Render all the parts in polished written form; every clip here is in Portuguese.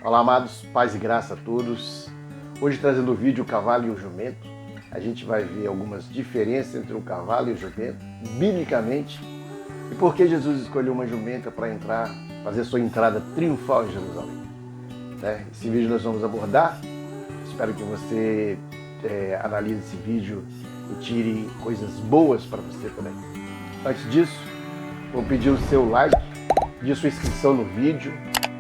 Olá, amados, paz e graça a todos. Hoje trazendo o vídeo O Cavalo e o Jumento. A gente vai ver algumas diferenças entre o cavalo e o jumento, biblicamente, e por que Jesus escolheu uma jumenta para fazer sua entrada triunfal em Jerusalém. Esse vídeo nós vamos abordar. Espero que você analise esse vídeo e tire coisas boas para você também. Antes disso, vou pedir o seu like, pedir sua inscrição no vídeo,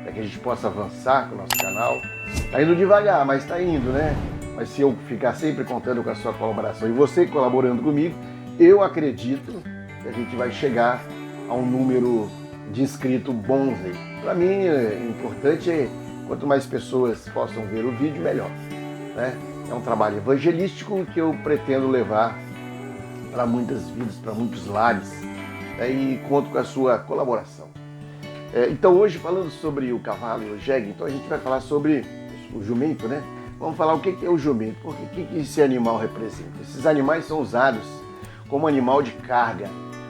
para que a gente possa avançar com o nosso canal. Está indo devagar, mas está indo, né? Mas se eu ficar sempre contando com a sua colaboração e você colaborando comigo, eu acredito que a gente vai chegar a um número de inscritos bons aí. Para mim, o importante é quanto mais pessoas possam ver o vídeo, melhor. É um trabalho evangelístico que eu pretendo levar para muitas vidas, para muitos lares, e conto com a sua colaboração. Então hoje, falando sobre o cavalo e o jegue, então a gente vai falar sobre o jumento, né? Vamos falar o que é o jumento, porque o que esse animal representa. Esses animais são usados como animal de carga,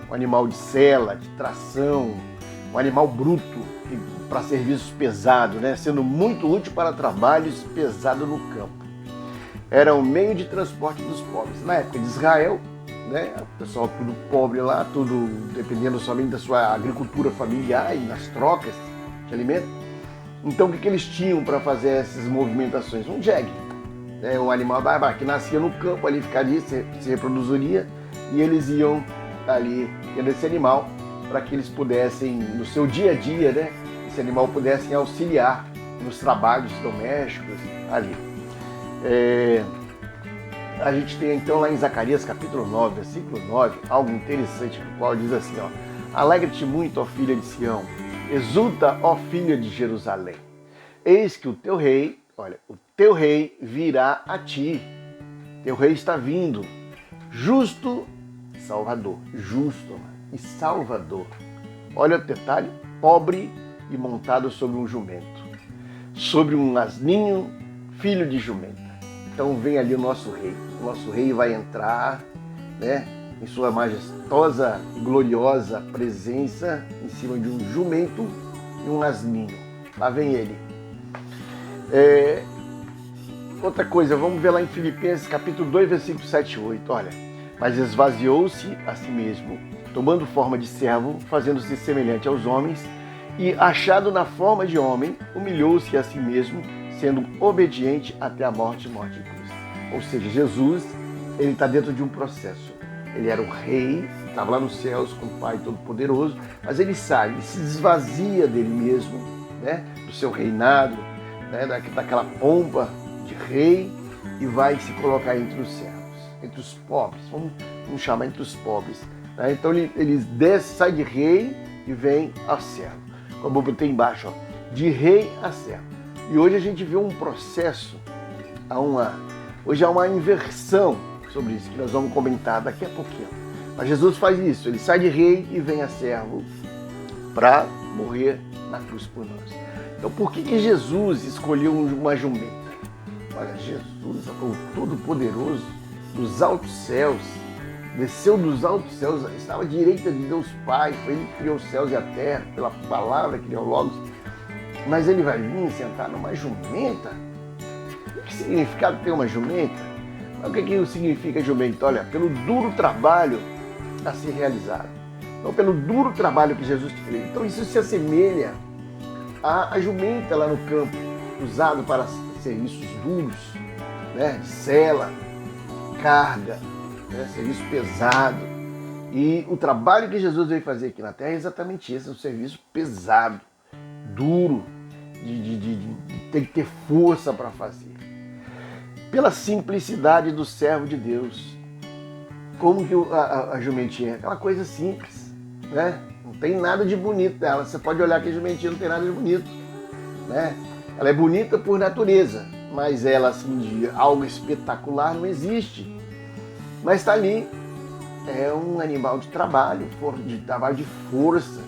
um animal de sela, de tração, um animal bruto para serviços pesados, né? Sendo muito útil para trabalhos pesados no campo. Era um meio de transporte dos pobres. Na época de Israel, né? O pessoal tudo pobre lá, tudo dependendo somente da sua agricultura familiar e nas trocas de alimento. Então o que eles tinham para fazer essas movimentações? Um jegue, um animal que nascia no campo, ali ficaria, se reproduziria, e eles iam ali tendo esse animal para que eles pudessem, no seu dia a dia, né? Esse animal pudesse auxiliar nos trabalhos domésticos ali. A gente tem então lá em Zacarias capítulo 9, versículo 9, algo interessante, no qual diz assim, ó: Alegra-te muito, ó filha de Sião, exulta, ó filha de Jerusalém. Eis que o teu rei, o teu rei virá a ti. Teu rei está vindo, justo, Salvador, justo e Salvador. Olha o detalhe, pobre e montado sobre um jumento, sobre um asninho, filho de jumenta. Então vem ali o nosso rei vai entrar, né, em sua majestosa e gloriosa presença, em cima de um jumento e um asninho. Lá vem ele. Outra coisa, vamos ver lá em Filipenses capítulo 2, versículo 7 e 8. Olha, mas esvaziou-se a si mesmo, tomando forma de servo, fazendo-se semelhante aos homens, e achado na forma de homem, humilhou-se a si mesmo, sendo obediente até a morte de cruz. Ou seja, Jesus, ele está dentro de um processo. Ele era o rei, estava lá nos céus com o Pai Todo-Poderoso, mas ele sai, ele se esvazia dele mesmo, né, do seu reinado, né, daquela pompa de rei, e vai se colocar entre os servos, entre os pobres, vamos chamar entre os pobres. Né? Então ele desce, sai de rei e vem a servo. Como eu botei embaixo, ó, de rei a servo. E hoje a gente vê um processo, hoje há uma inversão sobre isso, que nós vamos comentar daqui a pouquinho. Mas Jesus faz isso, ele sai de rei e vem a servo para morrer na cruz por nós. Então por que Jesus escolheu uma jumenta? Olha, Jesus, o Todo-Poderoso, dos altos céus, desceu dos altos céus, estava à direita de Deus Pai, foi ele que criou os céus e a terra, pela palavra que criou Logos. Mas ele vai vir sentar numa jumenta? O que significa ter uma jumenta? O que significa jumenta? Olha, pelo duro trabalho a ser realizado. Então, pelo duro trabalho que Jesus fez. Então, isso se assemelha à jumenta lá no campo, usado para serviços duros, né? De sela, carga, né? Serviço pesado. E o trabalho que Jesus veio fazer aqui na terra é exatamente esse, um serviço pesado, duro, de ter que ter força para fazer. Pela simplicidade do servo de Deus. Como que a jumentinha é? Aquela coisa simples, né? Não tem nada de bonito dela. Você pode olhar que a jumentinha não tem nada de bonito, né? Ela é bonita por natureza, mas ela, assim, de algo espetacular não existe. Mas está ali, é um animal de trabalho de força,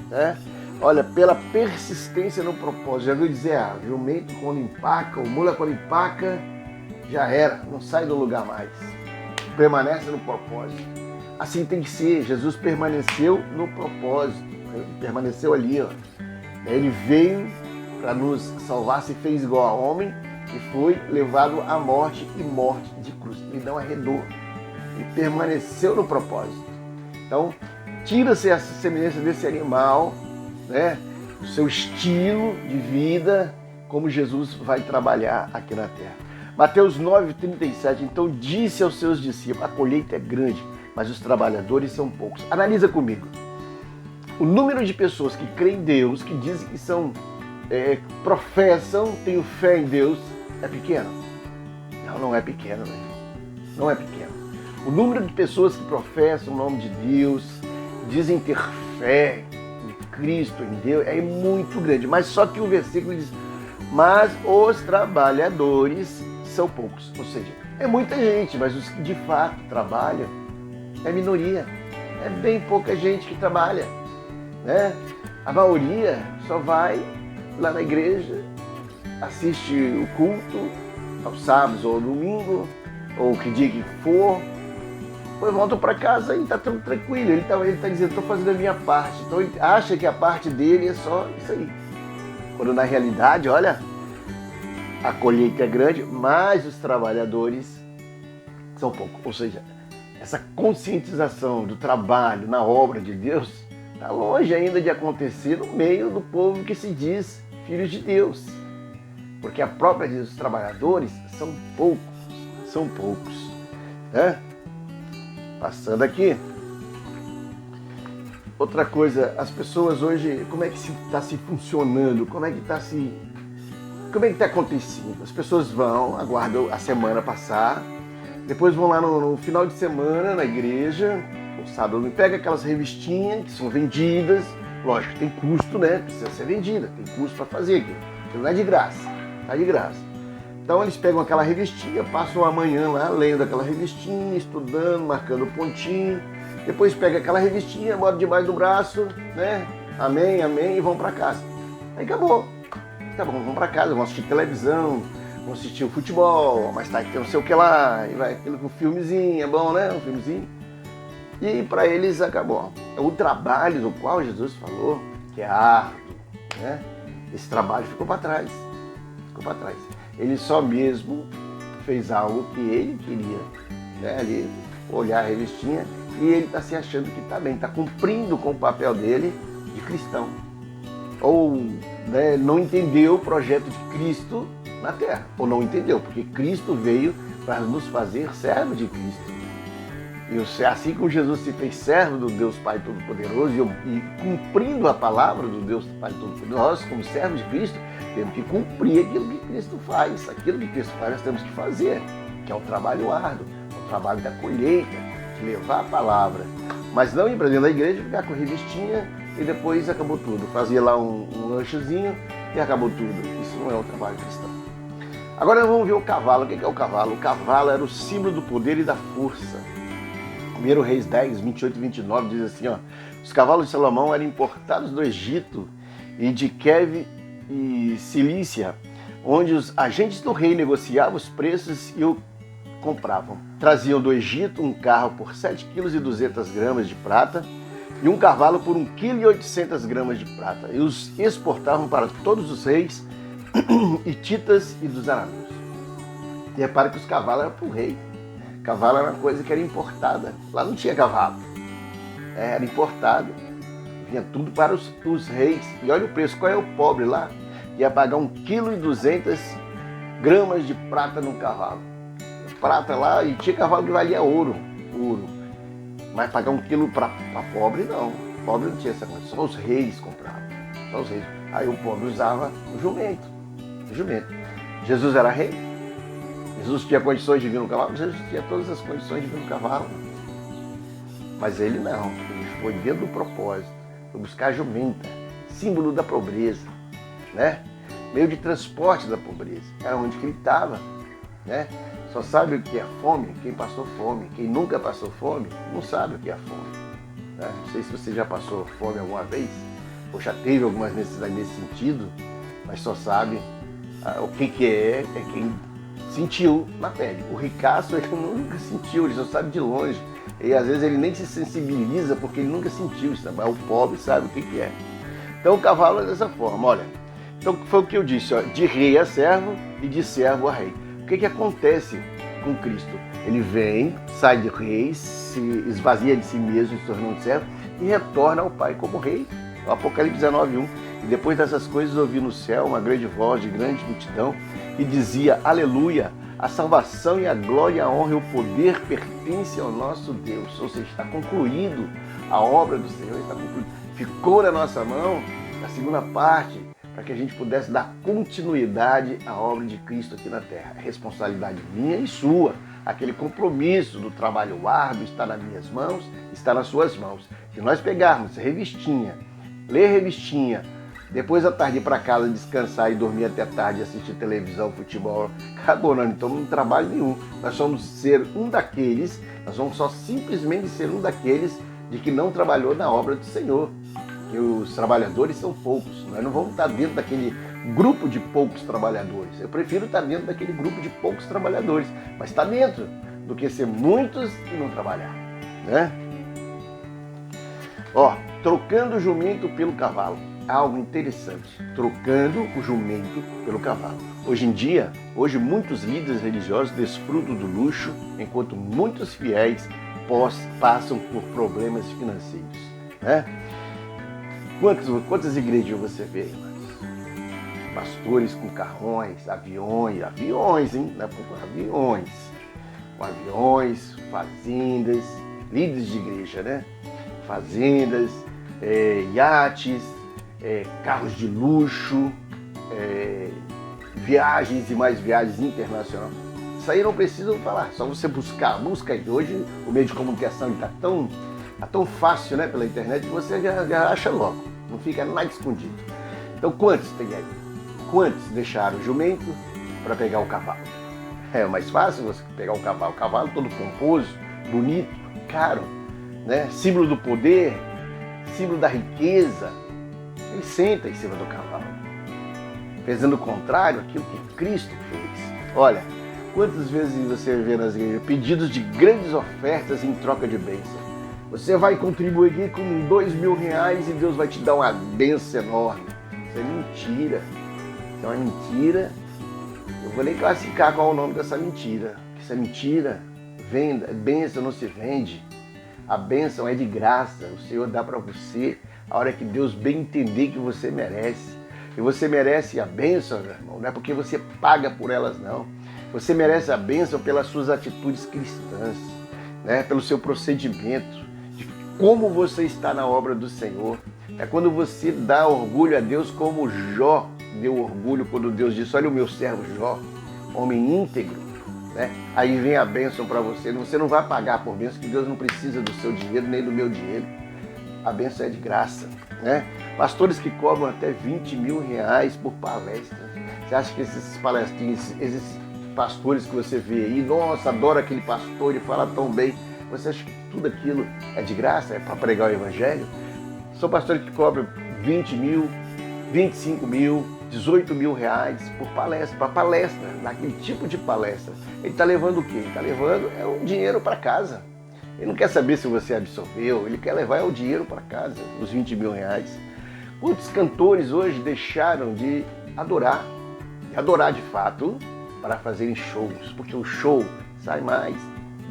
né? Olha, pela persistência no propósito. Já viu dizer, jumento quando empaca, ou mula quando empaca, já era, não sai do lugar mais. Permanece no propósito. Assim tem que ser. Jesus permaneceu no propósito. Ele permaneceu ali, ó. Ele veio para nos salvar, se fez igual a homem e foi levado à morte e morte de cruz. Ele não arredou, ele permaneceu no propósito. Então, tira-se essa semelhança desse animal, né? O seu estilo de vida, como Jesus vai trabalhar aqui na terra. Mateus 9:37, então disse aos seus discípulos, a colheita é grande, mas os trabalhadores são poucos. Analisa comigo. O número de pessoas que creem em Deus, que dizem que são, professam, têm fé em Deus, é pequeno? Não, não é pequeno, né? Não é pequeno. O número de pessoas que professam o nome de Deus, dizem ter fé em Cristo, em Deus, é muito grande. Mas só que o versículo diz, mas os trabalhadores são poucos. Ou seja, é muita gente, mas os que de fato trabalham é minoria. É bem pouca gente que trabalha, né? A maioria só vai lá na igreja, assiste o culto aos sábados ou domingo, ou que dia que for, depois volta para casa e está tudo tranquilo. Ele tá dizendo, estou fazendo a minha parte. Então ele acha que a parte dele é só isso aí. Quando na realidade, olha, a colheita é grande, mas os trabalhadores são poucos. Ou seja, essa conscientização do trabalho na obra de Deus está longe ainda de acontecer no meio do povo que se diz filhos de Deus. Porque a própria dos trabalhadores são poucos, né? Passando aqui. Outra coisa, as pessoas hoje, como é que está se funcionando? Como é que está acontecendo? As pessoas vão, aguardam a semana passar, depois vão lá no final de semana na igreja, ou sábado, pega aquelas revistinhas que são vendidas, lógico, tem custo, né? Precisa ser vendida, tem custo para fazer aquilo. Não é de graça, tá de graça. Então eles pegam aquela revistinha, passam a manhã lá lendo aquela revistinha, estudando, marcando pontinho. Depois pega aquela revistinha, bota debaixo do braço, né? Amém, amém, e vão para casa. Aí acabou. Tá bom, vão para casa, vão assistir televisão, vão assistir o futebol, mais tarde tem não sei o que lá, e vai aquilo com um filmezinho, é bom, né? Um filmezinho. E para eles acabou. O trabalho do qual Jesus falou, que é árduo, né? Esse trabalho ficou para trás. Ficou para trás. Ele só mesmo fez algo que ele queria, né? Ali, olhar a revistinha, e ele está se achando que está bem, está cumprindo com o papel dele de cristão. Ou, né, não entendeu o projeto de Cristo na Terra. Ou não entendeu, porque Cristo veio para nos fazer servo de Cristo. E assim como Jesus se fez servo do Deus Pai Todo-Poderoso e cumprindo a palavra do Deus Pai Todo-Poderoso, nós, como servos de Cristo, temos que cumprir aquilo que Cristo faz. Aquilo que Cristo faz, nós temos que fazer, que é o trabalho árduo, o trabalho da colheita, de levar a palavra. Mas não ir para dentro da igreja, ficar com revistinha e depois acabou tudo. Fazia lá um lanchezinho e acabou tudo. Isso não é o trabalho cristão. Agora vamos ver o cavalo. O que é o cavalo? O cavalo era o símbolo do poder e da força. 1 Reis 10, 28 e 29 diz assim, ó, os cavalos de Salomão eram importados do Egito e de Quev e Cilícia, onde os agentes do rei negociavam os preços e o compravam. Traziam do Egito um carro por 7,2 kg de prata e um cavalo por 1,8 kg de prata, e os exportavam para todos os reis hititas e dos arameus. E repare que os cavalos eram para o rei. Cavalo era uma coisa que era importada. Lá não tinha cavalo. Era importado. Vinha tudo para os reis. E olha o preço. Qual é o pobre lá? Ia pagar 1,2 kg de prata num cavalo. Prata lá, e tinha cavalo que valia ouro. Mas pagar 1 quilo para pobre, não. Pobre não tinha essa coisa. Só os reis compravam. Só os reis. Aí o pobre usava o jumento. Jesus era rei. Jesus tinha condições de vir no cavalo? Jesus tinha todas as condições de vir no cavalo. Mas ele não. Ele foi dentro do propósito. Foi buscar a jumenta, símbolo da pobreza, né? Meio de transporte da pobreza. Era onde que ele estava, né? Só sabe o que é fome quem passou fome. Quem nunca passou fome não sabe o que é fome, né? Não sei se você já passou fome alguma vez, ou já teve algumas necessidades nesse sentido, mas só sabe o que é quem sentiu na pele. O ricaço ele nunca sentiu, ele só sabe de longe. E às vezes ele nem se sensibiliza porque ele nunca sentiu isso. O pobre sabe o que é. Então o cavalo é dessa forma, olha. Então foi o que eu disse, ó, de rei a servo e de servo a rei. O que acontece com Cristo? Ele vem, sai de rei, se esvazia de si mesmo, se tornando servo, e retorna ao Pai como rei. O Apocalipse 19:1. E depois dessas coisas ouvi no céu uma grande voz de grande multidão que dizia: Aleluia! A salvação e a glória, a honra e o poder pertencem ao nosso Deus. Ou seja, está concluído a obra do Senhor, está concluído. Ficou na nossa mão a segunda parte, para que a gente pudesse dar continuidade à obra de Cristo aqui na terra. É responsabilidade minha e sua. Aquele compromisso do trabalho árduo está nas minhas mãos, está nas suas mãos. Se nós pegarmos revistinha, ler revistinha, depois à tarde ir para casa descansar e dormir até tarde, assistir televisão, futebol, acabou, não estamos em trabalho nenhum. Nós vamos ser um daqueles, nós vamos só simplesmente ser um daqueles de que não trabalhou na obra do Senhor. E os trabalhadores são poucos, nós não vamos estar dentro daquele grupo de poucos trabalhadores. Eu prefiro estar dentro daquele grupo de poucos trabalhadores, mas estar dentro do que ser muitos e não trabalhar, né? Ó, trocando o jumento pelo cavalo. Algo interessante, trocando o jumento pelo cavalo. Hoje em dia, muitos líderes religiosos desfrutam do luxo, enquanto muitos fiéis passam por problemas financeiros, né? Quantas igrejas você vê, irmãos? Pastores com carrões, aviões, hein? Com aviões, fazendas, líderes de igreja, né? Fazendas, iates, carros de luxo, viagens e mais viagens internacionais. Isso aí não precisa falar, só você busca aí. Hoje o meio de comunicação está tão fácil, né, pela internet, que você já acha logo, não fica nada escondido. Então quantos tem aí? Quantos deixaram o jumento para pegar o cavalo? É mais fácil você pegar o cavalo todo pomposo, bonito, caro, né? Símbolo do poder, símbolo da riqueza. Ele senta em cima do cavalo, fazendo o contrário daquilo que Cristo fez. Olha, quantas vezes você vê nas igrejas pedidos de grandes ofertas em troca de bênção? Você vai contribuir aqui com R$2.000 e Deus vai te dar uma bênção enorme. Isso é mentira. Isso é uma mentira. Eu vou nem classificar qual é o nome dessa mentira. Isso é mentira. Bênção não se vende. A bênção é de graça. O Senhor dá para você a hora que Deus bem entender que você merece. E você merece a bênção, meu irmão, não é porque você paga por elas, não. Você merece a bênção pelas suas atitudes cristãs, né? Pelo seu procedimento, de como você está na obra do Senhor. É quando você dá orgulho a Deus, como Jó deu orgulho quando Deus disse: olha o meu servo Jó, homem íntegro, né? Aí vem a bênção para você. Você não vai pagar por bênção, que Deus não precisa do seu dinheiro nem do meu dinheiro. A bênção é de graça, né? Pastores que cobram até R$20.000 por palestra. Você acha que esses palestrinhos, esses pastores que você vê aí, nossa, adoro aquele pastor, ele fala tão bem. Você acha que tudo aquilo é de graça? É para pregar o evangelho? São pastores que cobram R$20.000, R$25.000, R$18.000 por palestra, para palestra, naquele tipo de palestra. Ele está levando o quê? Ele está levando um dinheiro para casa. Ele não quer saber se você absorveu, ele quer levar o dinheiro para casa, os R$20.000. Muitos cantores hoje deixaram de adorar de fato, para fazerem shows, porque o show sai mais,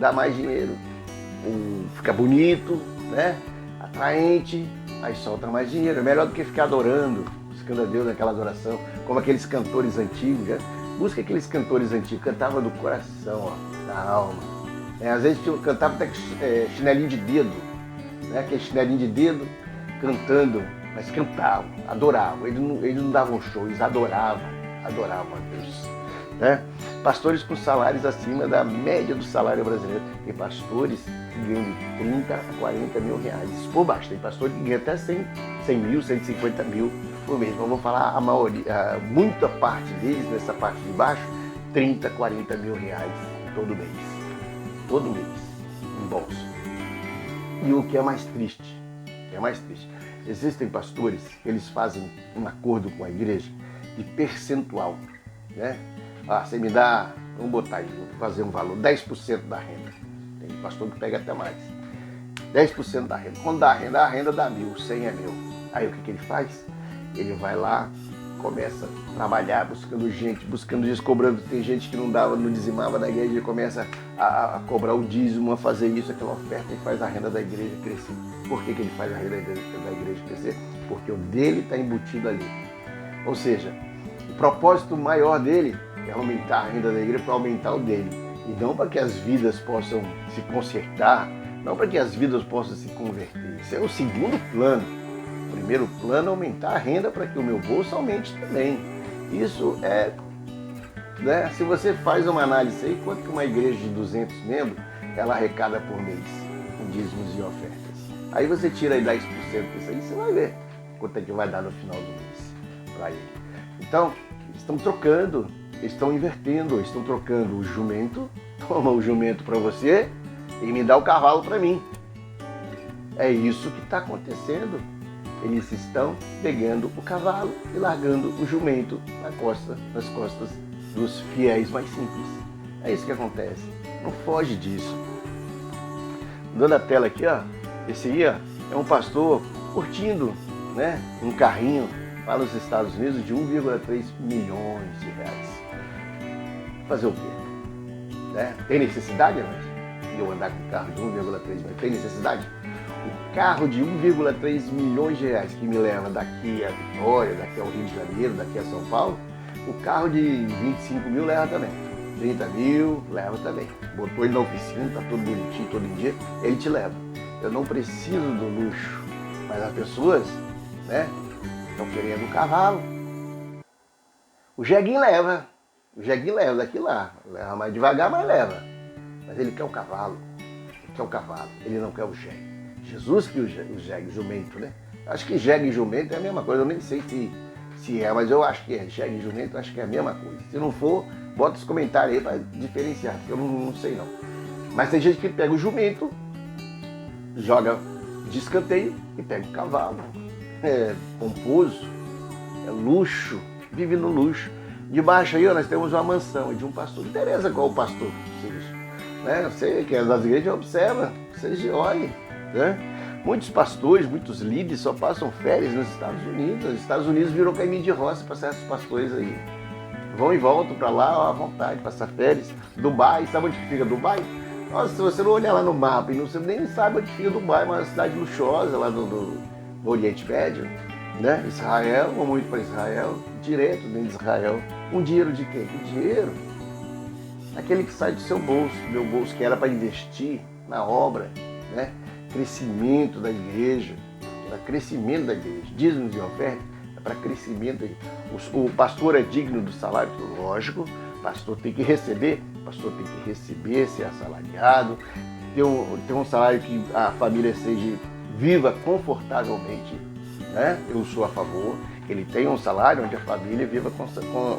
dá mais dinheiro, fica bonito, né? Atraente, aí solta mais dinheiro. É melhor do que ficar adorando, buscando a Deus naquela adoração, como aqueles cantores antigos, né? Busca aqueles cantores antigos, cantavam do coração, ó, da alma. Às vezes cantava até chinelinho de dedo, né? Aquele chinelinho de dedo cantando, mas cantavam, adoravam. Eles não davam show, eles adoravam a Deus, né? Pastores com salários acima da média do salário brasileiro. Tem pastores que ganham de 30 a 40 mil reais por baixo. Tem pastor que ganha até 100 mil, 150 mil por mês. Mas eu vou falar a maioria, muita parte deles, nessa parte de baixo, 30, 40 mil reais todo mês. Todo mês, em bolsa. E o que é mais triste, existem pastores que eles fazem um acordo com a igreja de percentual, né? Você me dá, vamos botar aí, vou fazer um valor, 10% da renda. Tem pastor que pega até mais. 10% da renda. Quando dá a renda dá 1.000, 100 é meu. Aí o que ele faz? Ele vai lá começa a trabalhar, buscando gente, buscando dízimo, cobrando. Tem gente que não dava, não dizimava da igreja, ele começa a cobrar o dízimo, a fazer isso, aquela oferta, e faz a renda da igreja crescer. Por que ele faz a renda da igreja crescer? Porque o dele está embutido ali. Ou seja, o propósito maior dele é aumentar a renda da igreja para aumentar o dele. E não para que as vidas possam se consertar, não para que as vidas possam se converter. Esse é o segundo plano. O primeiro plano é aumentar a renda para que o meu bolso aumente também. Isso é, né? Se você faz uma análise aí, quanto que uma igreja de 200 membros, ela arrecada por mês, com dízimos e ofertas. Aí você tira aí 10% disso aí, você vai ver quanto é que vai dar no final do mês para ele. Então, eles estão trocando, eles estão invertendo, estão trocando o jumento, toma o jumento para você e me dá o cavalo para mim. É isso que está acontecendo. Eles estão pegando o cavalo e largando o jumento nas costas dos fiéis mais simples. É isso que acontece. Não foge disso. Dando a tela aqui, ó. Esse aí, ó, é um pastor curtindo, né, um carrinho lá nos Estados Unidos de 1,3 milhões de reais. Fazer o quê? Né? Tem necessidade, mas de eu andar com um carro de 1,3 milhões? Tem necessidade? O carro de 1,3 milhões de reais que me leva daqui a Vitória, daqui ao Rio de Janeiro, daqui a São Paulo, o carro de 25 mil leva também. 30 mil leva também. Botou ele na oficina, tá todo bonitinho, todo em dia, ele te leva. Eu não preciso do luxo, mas as pessoas, né, estão querendo um cavalo. O jeguinho leva daqui lá. Leva mais devagar, mas leva. Mas ele quer o cavalo. Ele quer o cavalo, ele não quer o jegue. Jesus que o jegue, o jumento, né? Acho que jegue e jumento é a mesma coisa. Eu nem sei se é, mas eu acho que é. Jegue e jumento, acho que é a mesma coisa. Se não for, bota os comentários aí para diferenciar, porque eu não sei não. Mas tem gente que pega o jumento, joga de escanteio e pega o cavalo. É pomposo, é luxo, vive no luxo. Debaixo aí, ó, nós temos uma mansão de um pastor. Não interessa qual o pastor seja, né? Você que é das igrejas, observa, vocês olhem, né? Muitos pastores, muitos líderes só passam férias nos Estados Unidos. Os Estados Unidos virou caminho de roça para certos pastores aí. Vão e voltam para lá, ó, à vontade, passar férias. Dubai, sabe onde fica Dubai? Nossa, se você não olhar lá no mapa e você nem sabe onde fica Dubai, uma cidade luxuosa lá do Oriente Médio, né? Israel, vou muito para Israel, direto dentro de Israel. Um dinheiro de quê? Que dinheiro? Aquele que sai do seu bolso, do meu bolso, que era para investir na obra, né? Crescimento da igreja, para crescimento da igreja. Dízimos e ofertas é para crescimento da igreja. O pastor é digno do salário? Lógico, o pastor tem que receber, ser assalariado, ter um salário que a família seja viva confortavelmente, né? Eu sou a favor que ele tenha um salário onde a família viva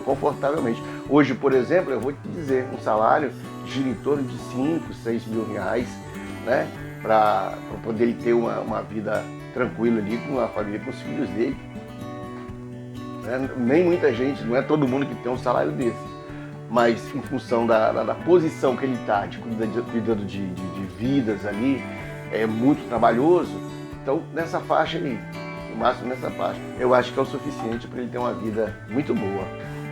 confortavelmente. Hoje, por exemplo, eu vou te dizer, um salário gira em torno de 5, 6 mil reais, né? Para poder ele ter uma vida tranquila ali com a família, com os filhos dele. Né? Nem muita gente, não é todo mundo que tem um salário desse, mas em função da posição que ele está, de cuidando de vidas ali, é muito trabalhoso. Então, nessa faixa ali, no máximo nessa faixa, eu acho que é o suficiente para ele ter uma vida muito boa.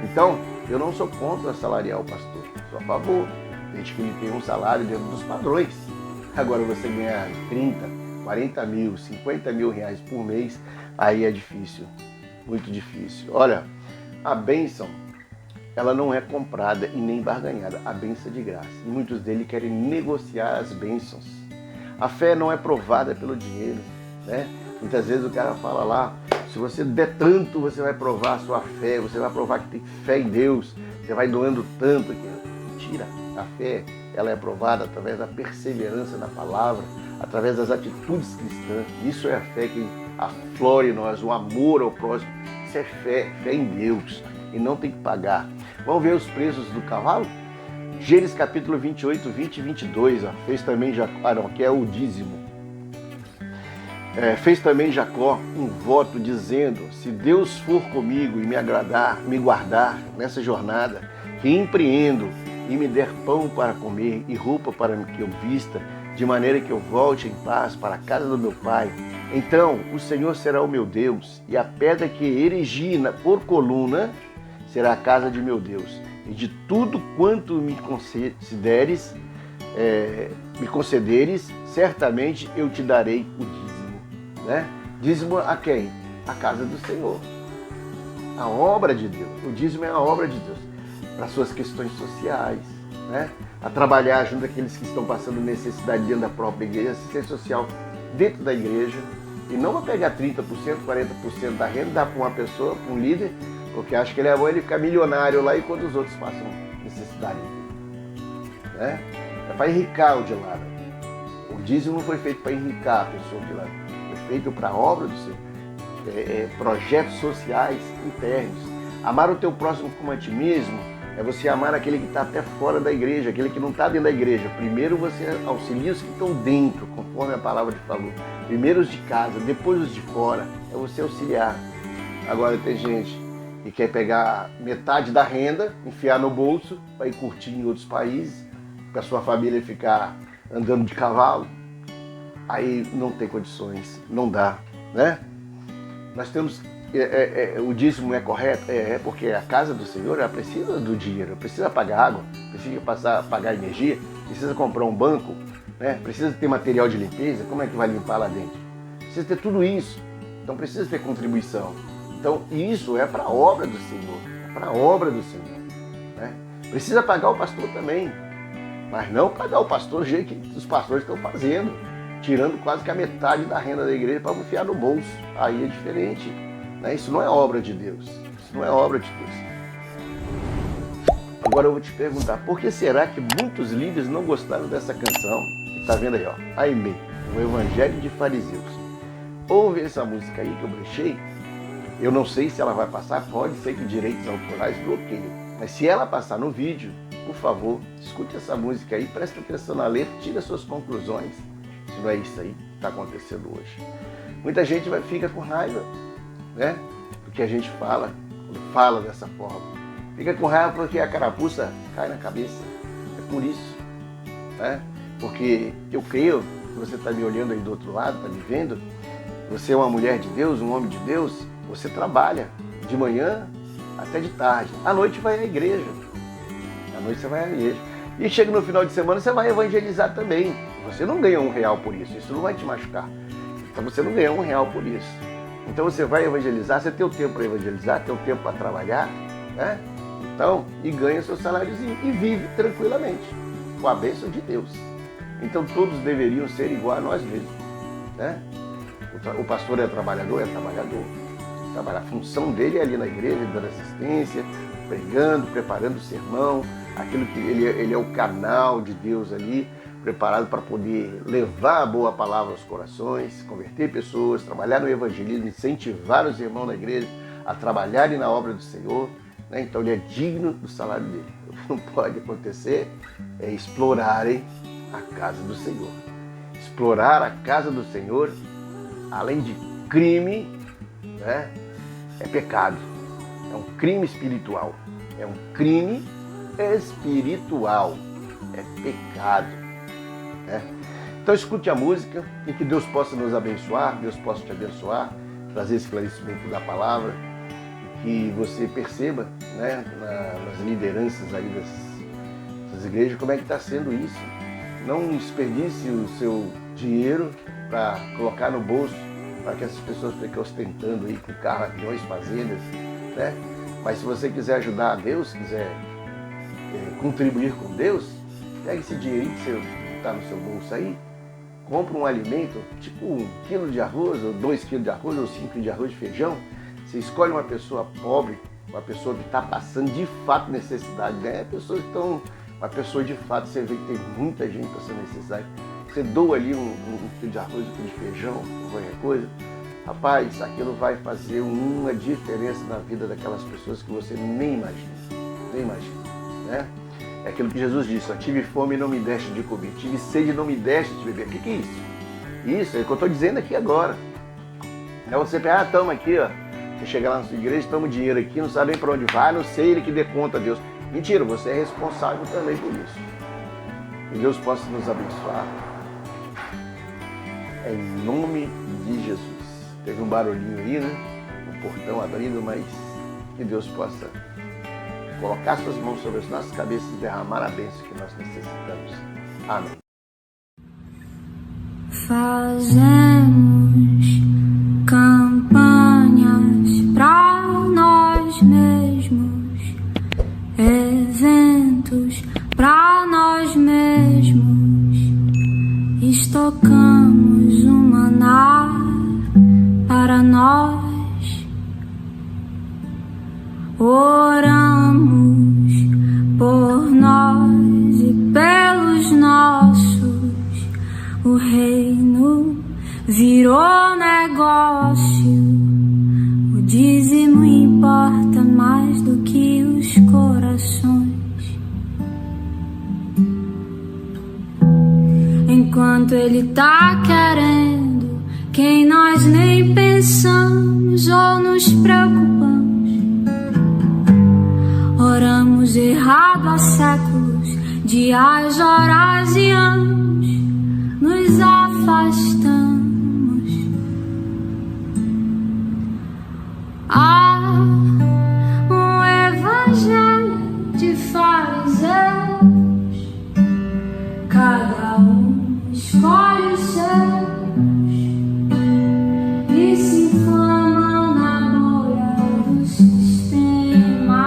Então, eu não sou contra salariar o pastor, sou a favor, desde que ele tenha um salário dentro dos padrões. Agora você ganhar 30, 40 mil, 50 mil reais por mês, aí é difícil, muito difícil. Olha, a bênção, ela não é comprada e nem barganhada, a bênção é de graça. E muitos deles querem negociar as bênçãos. A fé não é provada pelo dinheiro, né? Muitas vezes o cara fala lá, se você der tanto, você vai provar a sua fé, você vai provar que tem fé em Deus, você vai doando tanto. Mentira, a fé, ela é provada através da perseverança na palavra, através das atitudes cristãs. Isso é a fé que aflora em nós, o amor ao próximo. Isso é fé em Deus, e não tem que pagar. Vamos ver os preços do cavalo? Gênesis capítulo 28, 20 e 22, ó. Fez também Jacó, que é o dízimo. Fez também Jacó um voto dizendo, se Deus for comigo e me guardar nessa jornada, que empreendo e me der pão para comer e roupa para que eu vista, de maneira que eu volte em paz para a casa do meu pai, Então o Senhor será o meu Deus, e a pedra que erigi por coluna será a casa de meu Deus. E de tudo quanto me concederes, certamente eu te darei o dízimo. Né? Dízimo a quem? A casa do Senhor. A obra de Deus. O dízimo é a obra de Deus. Para suas questões sociais, né? A trabalhar junto àqueles que estão passando necessidade dentro da própria igreja, assistência social dentro da igreja, e não vai pegar 30%, 40% da renda, dar para uma pessoa, para um líder, porque acha que ele é bom ele ficar milionário lá enquanto os outros passam necessidade. Né? É para enricar o de lá. O dízimo não foi feito para enricar a pessoa de lá, foi feito para a obra do Senhor. Projetos sociais internos. Amar o teu próximo como a ti mesmo é você amar aquele que está até fora da igreja, aquele que não está dentro da igreja. Primeiro você auxilia os que estão dentro, conforme a palavra te falou. Primeiro os de casa, depois os de fora. É você auxiliar. Agora tem gente que quer pegar metade da renda, enfiar no bolso, para ir curtir em outros países, para sua família ficar andando de cavalo. Aí não tem condições, não dá, né? Nós temos... o dízimo é correto? Porque a casa do Senhor ela precisa do dinheiro, precisa pagar água, precisa pagar energia, precisa comprar um banco, né? Precisa ter material de limpeza. Como é que vai limpar lá dentro? Precisa ter tudo isso, então precisa ter contribuição. Então isso é para a obra do Senhor, é para a obra do Senhor, né? Precisa pagar o pastor também, mas não pagar o pastor do jeito que os pastores estão fazendo, tirando quase que a metade da renda da igreja para enfiar no bolso. Aí é diferente. Isso não é obra de Deus. Isso não é obra de Deus. Agora eu vou te perguntar, por que será que muitos líderes não gostaram dessa canção? Que tá vendo aí, ó, Aimee, o Evangelho de Fariseus. Ouve essa música aí que eu brechei. Eu não sei se ela vai passar, pode ser que direitos autorais bloqueiam. Mas se ela passar no vídeo, por favor, escute essa música aí, preste atenção na letra, tira suas conclusões. Se não é isso aí que está acontecendo hoje. Muita gente fica com raiva, né? Do que a gente fala, quando fala dessa forma. Fica com raiva porque a carapuça cai na cabeça. É por isso, né? Porque eu creio que você está me olhando aí do outro lado, está me vendo. Você é uma mulher de Deus, um homem de Deus. Você trabalha de manhã até de tarde. À noite vai à igreja. À noite você vai à igreja. E chega no final de semana você vai evangelizar também. Você não ganha R$1 por isso. Isso não vai te machucar. Então você não ganha R$1 por isso. Então você vai evangelizar, você tem o tempo para evangelizar, tem o tempo para trabalhar, né? Então, e ganha seu saláriozinho e vive tranquilamente, com a bênção de Deus. Então todos deveriam ser igual a nós mesmos, né? O pastor é trabalhador, a função dele é ali na igreja, dando assistência, pregando, preparando o sermão, aquilo que ele é o canal de Deus ali, preparado para poder levar a boa palavra aos corações, converter pessoas, trabalhar no evangelismo, incentivar os irmãos na igreja a trabalharem na obra do Senhor, né? Então ele é digno do salário dele. O que não pode acontecer é explorarem a casa do Senhor. Explorar a casa do Senhor, além de crime, né? É pecado. É um crime espiritual. É um crime espiritual. É pecado. Então escute a música e que Deus possa nos abençoar, Deus possa te abençoar, trazer esclarecimento da palavra e que você perceba, né, nas lideranças aí das igrejas como é que está sendo isso. Não desperdice o seu dinheiro para colocar no bolso para que essas pessoas fiquem ostentando aí com carro, aviões, fazendas, né? Mas se você quiser ajudar a Deus, quiser contribuir com Deus, pega esse dinheirinho que está no seu bolso aí, compra um alimento, tipo 1 quilo de arroz, ou 2 quilos de arroz, ou 5 quilos de arroz de feijão. Você escolhe uma pessoa pobre, uma pessoa que está passando de fato necessidade, né? Uma pessoa de fato, você vê que tem muita gente passando necessidade. Você doa ali um quilo de arroz, 1 quilo de feijão, qualquer coisa. Rapaz, aquilo vai fazer uma diferença na vida daquelas pessoas que você nem imagina, né? É aquilo que Jesus disse, ó, tive fome e não me deste de comer, tive sede e não me deste de beber. O que é isso? Isso é o que eu estou dizendo aqui agora. É você pegar, estamos aqui, ó. Você chega lá na sua igreja, estamos dinheiro aqui, não sabe nem para onde vai, não sei, ele que dê conta a Deus. Mentira, você é responsável também por isso. Que Deus possa nos abençoar. em nome de Jesus. Teve um barulhinho aí, né? O portão abrindo, mas que Deus possa colocar suas mãos sobre as nossas cabeças e derramar a bênção que nós necessitamos. Amém. Fazemos campanhas para nós mesmos, eventos para nós mesmos, estocamos o maná para nós, oramos por nós e pelos nossos. O reino virou negócio, o dízimo importa mais do que os corações. Enquanto ele tá querendo quem nós nem pensamos ou nos preocupamos, oramos errado há séculos, dias, horas e anos. Nos afastamos. Há um evangelho de fariseus, cada um escolhe os seus e se inflamam na bolha do sistema.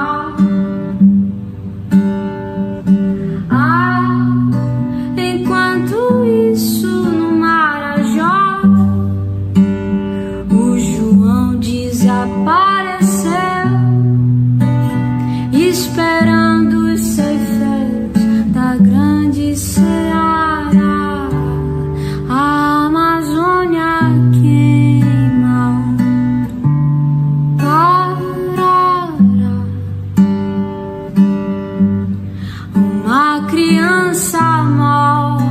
Enquanto isso no Marajó, o João desapareceu, esperando os ceifeiros da grande seara. A Amazônia queima. Uma criança morre.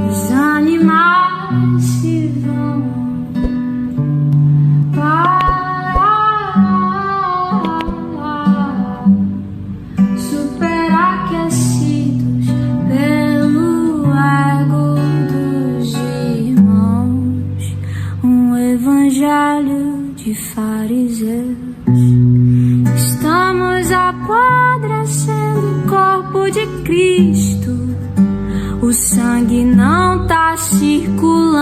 Os animais se vão. Superaquecidos pelo ego dos irmãos. Um evangelho de fariseus. Estamos apodrecendo o corpo de Cristo. O sangue não tá circulando,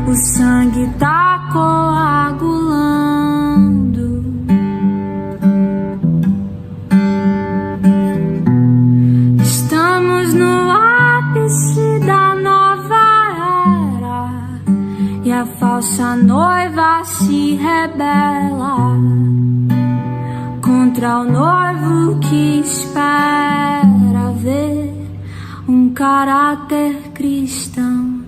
o sangue tá coagulando. Estamos no ápice da nova era e a falsa noiva se rebela contra o noivo que espera ver um caráter cristão.